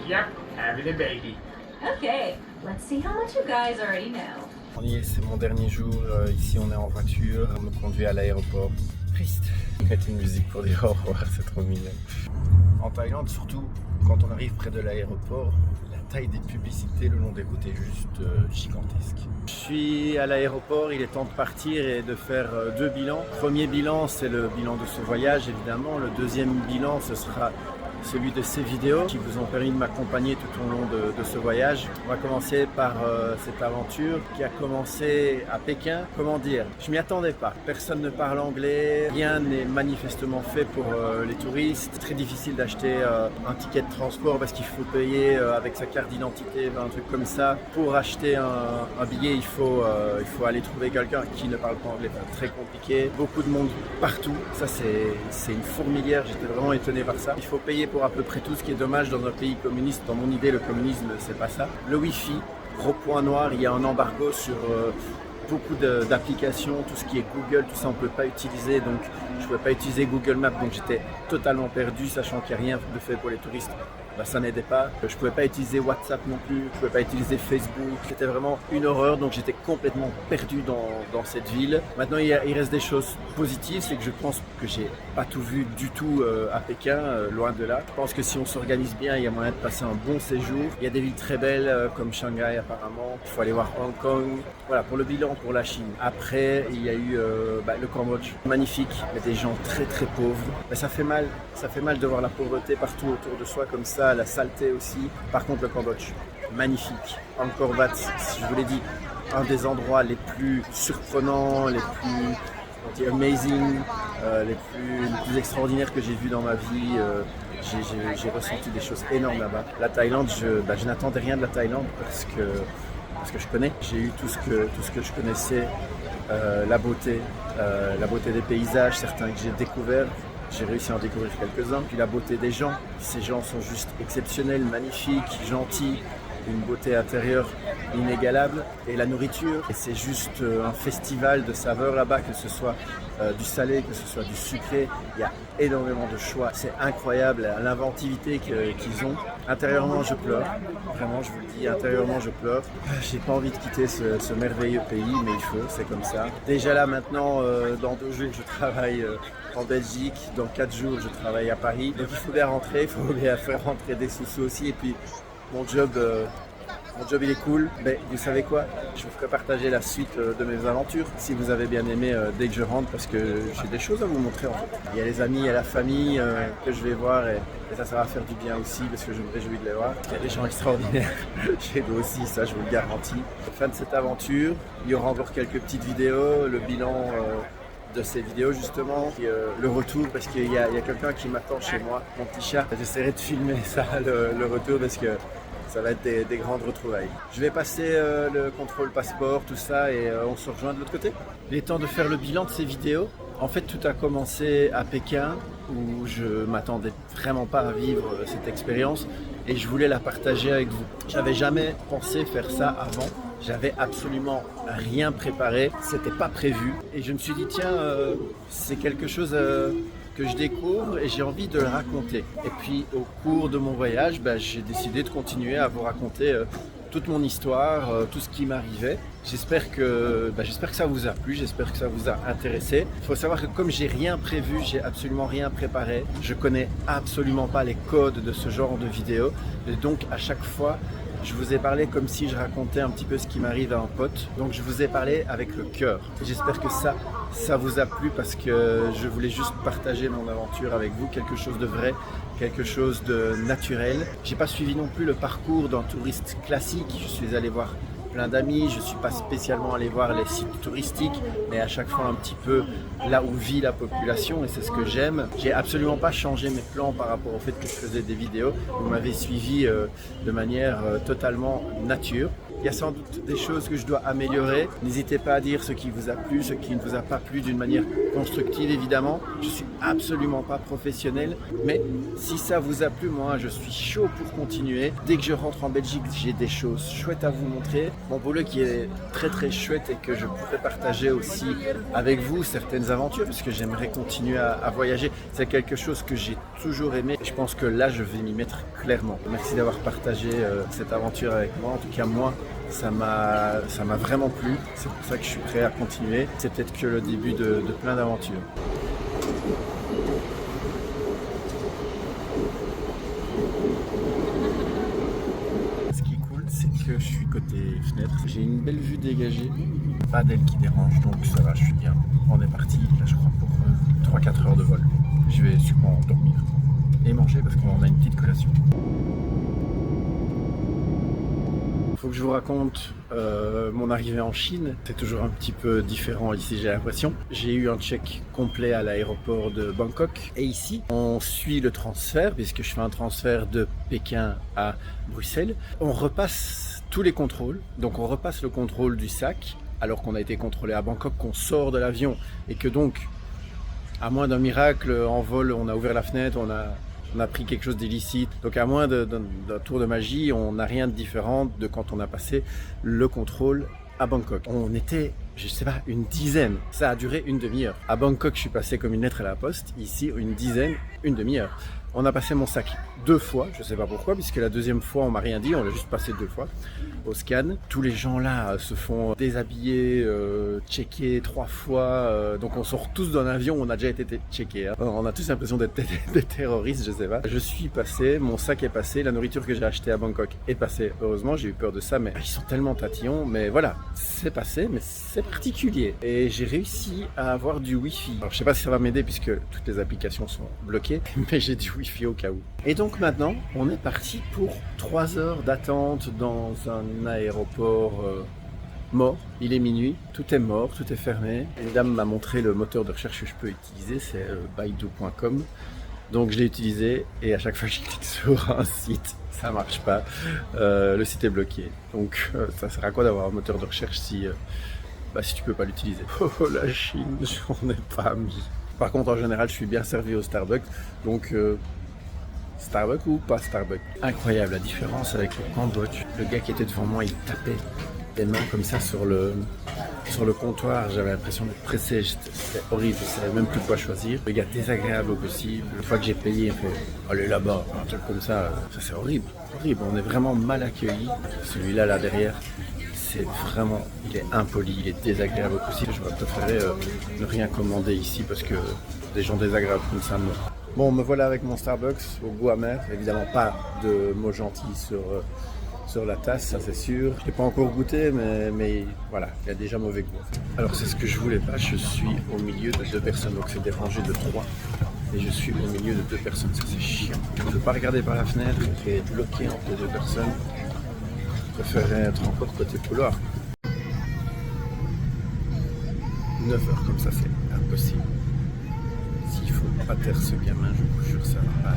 Yep, having a baby. Okay, let's see how much you guys already know. On y est, c'est mon dernier jour. Ici, on est en voiture. On me conduit à l'aéroport. Triste. Mettre une musique pour dire au revoir, c'est trop mignon. En Thaïlande, surtout quand on arrive près de l'aéroport, la taille des publicités le long des routes est juste gigantesque. Je suis à l'aéroport, il est temps de partir et de faire deux bilans. Premier bilan, c'est le bilan de ce voyage, évidemment. Le deuxième bilan, ce sera celui de ces vidéos qui vous ont permis de m'accompagner tout au long de ce voyage. On va commencer par cette aventure qui a commencé à Pékin. Comment dire? Je m'y attendais pas. Personne ne parle anglais. Rien n'est manifestement fait pour les touristes. C'est très difficile d'acheter un ticket de transport parce qu'il faut payer avec sa carte d'identité, un truc comme ça. Pour acheter un billet, il faut aller trouver quelqu'un qui ne parle pas anglais. C'est très compliqué. Beaucoup de monde partout. Ça, c'est une fourmilière. J'étais vraiment étonné par ça. Il faut payer pour à peu près tout, ce qui est dommage dans un pays communiste. Dans mon idée, le communisme, c'est pas ça. Le Wi-Fi, gros point noir, il y a un embargo sur beaucoup d'applications, tout ce qui est Google, tout ça on ne peut pas utiliser, donc je ne pouvais pas utiliser Google Maps, donc j'étais totalement perdu, sachant qu'il n'y a rien de fait pour les touristes. Ben, ça n'aidait pas. Je ne pouvais pas utiliser WhatsApp non plus, je ne pouvais pas utiliser Facebook. C'était vraiment une horreur, donc j'étais complètement perdu dans cette ville. Maintenant, il reste des choses positives, c'est que je pense que j'ai pas tout vu du tout à Pékin, loin de là. Je pense que si on s'organise bien, il y a moyen de passer un bon séjour. Il y a des villes très belles comme Shanghai apparemment. Il faut aller voir Hong Kong. Voilà, pour le bilan pour la Chine. Après, il y a eu le Cambodge, magnifique, mais des gens très très pauvres. Mais ça fait mal de voir la pauvreté partout autour de soi comme ça. La saleté aussi. Par contre, le Cambodge, magnifique. Angkor Wat, je vous l'ai dit, un des endroits les plus surprenants, les plus amazing, les plus extraordinaires que j'ai vu dans ma vie. J'ai ressenti des choses énormes là-bas. La Thaïlande, je n'attendais rien de la Thaïlande parce que je connais. J'ai eu tout ce que je connaissais, la beauté des paysages, certains que j'ai découverts. J'ai réussi à en découvrir quelques-uns. Puis la beauté des gens. Ces gens sont juste exceptionnels, magnifiques, gentils. Une beauté intérieure inégalable. Et la nourriture. Et c'est juste un festival de saveurs là-bas, que ce soit du salé, que ce soit du sucré. Il y a énormément de choix. C'est incroyable l'inventivité qu'ils ont. Intérieurement, je pleure. Vraiment, je vous le dis, intérieurement, je pleure. J'ai pas envie de quitter ce merveilleux pays, mais il faut, c'est comme ça. Déjà là, maintenant, dans 2 jours, je travaille en Belgique. Dans 4 jours, je travaille à Paris. Donc il faut bien rentrer, il faut bien faire rentrer des sous aussi. Et puis, mon job, il est cool, mais vous savez quoi? Je vous ferai partager la suite de mes aventures si vous avez bien aimé dès que je rentre, parce que j'ai des choses à vous montrer en fait. Il y a les amis, il y a la famille que je vais voir et ça va faire du bien aussi parce que je me réjouis de les voir. Il y a des gens extraordinaires chez nous aussi, ça je vous le garantis. Fin de cette aventure, il y aura encore quelques petites vidéos, le bilan de ces vidéos justement, puis, le retour parce qu'il y a quelqu'un qui m'attend chez moi, mon petit chat. J'essaierai de filmer ça, le retour, parce que ça va être des grandes retrouvailles. Je vais passer le contrôle passeport, tout ça, et on se rejoint de l'autre côté. Il est temps de faire le bilan de ces vidéos. En fait, tout a commencé à Pékin, où je m'attendais vraiment pas à vivre cette expérience, et je voulais la partager avec vous. J'avais jamais pensé faire ça avant. J'avais absolument rien préparé, c'était pas prévu. Et je me suis dit, tiens, c'est quelque chose que je découvre et j'ai envie de le raconter. Et puis au cours de mon voyage, j'ai décidé de continuer à vous raconter toute mon histoire, tout ce qui m'arrivait. J'espère que ça vous a plu, j'espère que ça vous a intéressé. Il faut savoir que comme j'ai rien prévu, j'ai absolument rien préparé, je connais absolument pas les codes de ce genre de vidéo. Et donc à chaque fois, je vous ai parlé comme si je racontais un petit peu ce qui m'arrive à un pote. Donc je vous ai parlé avec le cœur. J'espère que ça vous a plu parce que je voulais juste partager mon aventure avec vous, quelque chose de vrai, quelque chose de naturel. J'ai pas suivi non plus le parcours d'un touriste classique. Je suis allé voir plein d'amis, je suis pas spécialement allé voir les sites touristiques, mais à chaque fois un petit peu là où vit la population, et c'est ce que j'aime. J'ai absolument pas changé mes plans par rapport au fait que je faisais des vidéos. Vous m'avez suivi de manière totalement nature. Il y a sans doute des choses que je dois améliorer. N'hésitez pas à dire ce qui vous a plu, ce qui ne vous a pas plu d'une manière constructive évidemment. Je suis absolument pas professionnel, mais si ça vous a plu, moi je suis chaud pour continuer. Dès que je rentre en Belgique, j'ai des choses chouettes à vous montrer. Mon boulot qui est très très chouette et que je pourrais partager aussi avec vous certaines aventures parce que j'aimerais continuer à voyager. C'est quelque chose que j'ai toujours aimé. Je pense que là je vais m'y mettre clairement. Merci d'avoir partagé cette aventure avec moi. En tout cas moi, ça m'a vraiment plu. C'est pour ça que je suis prêt à continuer. C'est peut-être que le début de plein d'aventures. Ce qui est cool, c'est que je suis côté fenêtre. J'ai une belle vue dégagée. Pas d'aile qui dérange, donc ça va, je suis bien. On est parti, là je crois, pour 3-4 heures de vol. Je vais sûrement dormir et manger parce qu'on a une petite collation. Il faut que je vous raconte mon arrivée en Chine. C'est toujours un petit peu différent ici, j'ai l'impression. J'ai eu un check complet à l'aéroport de Bangkok. Et ici, on suit le transfert, puisque je fais un transfert de Pékin à Bruxelles. On repasse tous les contrôles. Donc on repasse le contrôle du sac, alors qu'on a été contrôlé à Bangkok, qu'on sort de l'avion. Et que donc, à moins d'un miracle, en vol, on a ouvert la fenêtre, on a pris quelque chose d'illicite. Donc à moins d'un tour de magie, on n'a rien de différent de quand on a passé le contrôle à Bangkok. On était, je sais pas, une dizaine. Ça a duré une demi-heure. À Bangkok, je suis passé comme une lettre à la poste. Ici, une dizaine, une demi-heure. On a passé mon sac 2 fois, je sais pas pourquoi, puisque la deuxième fois, on m'a rien dit, on l'a juste passé 2 fois au scan. Tous les gens là se font déshabiller, checker 3 fois. Donc on sort tous d'un avion, on a déjà été checké. Hein. On a tous l'impression d'être des terroristes, je sais pas. Je suis passé, mon sac est passé, la nourriture que j'ai achetée à Bangkok est passée. Heureusement, j'ai eu peur de ça, mais ils sont tellement tatillons. Mais voilà, c'est passé, mais c'est particulier. Et j'ai réussi à avoir du Wi-Fi. Alors je sais pas si ça va m'aider puisque toutes les applications sont bloquées, mais j'ai du Wi-Fi au cas où. Et donc maintenant, on est parti pour 3 heures d'attente dans un aéroport mort. Il est minuit, tout est mort, tout est fermé. Une dame m'a montré le moteur de recherche que je peux utiliser, c'est baidu.com. Donc je l'ai utilisé et à chaque fois que je clique sur un site, ça marche pas. Le site est bloqué. Donc ça sert à quoi d'avoir un moteur de recherche si tu peux pas l'utiliser. Oh la Chine, j'en ai pas mis. Par contre, en général, je suis bien servi au Starbucks, donc Starbucks ou pas Starbucks. Incroyable la différence avec le Cambodge. Le gars qui était devant moi, il tapait des mains comme ça sur le comptoir. J'avais l'impression d'être pressé, c'était horrible, je savais même plus quoi choisir. Le gars désagréable au possible. Une fois que j'ai payé, il fait « Allez là-bas », un truc comme ça. Ça c'est horrible, horrible. On est vraiment mal accueillis. Celui-là, là derrière, c'est vraiment, il est impoli, il est désagréable au possible. Je préférerais ne rien commander ici parce que des gens désagréables comme ça, non. Bon, me voilà avec mon Starbucks au goût amer. Évidemment pas de mots gentils sur la tasse, ça c'est sûr. Je ne l'ai pas encore goûté, mais voilà, il y a déjà mauvais goût. Alors c'est ce que je voulais pas, je suis au milieu de 2 personnes, donc c'est des rangées de 3. Et je suis au milieu de 2 personnes, ça c'est chiant. Je ne peux pas regarder par la fenêtre, je vais être bloqué entre 2 personnes. Je préférerais être encore côté couloir. 9 heures comme ça, c'est impossible. S'il faut pas taire ce gamin, je vous jure, ça va pas.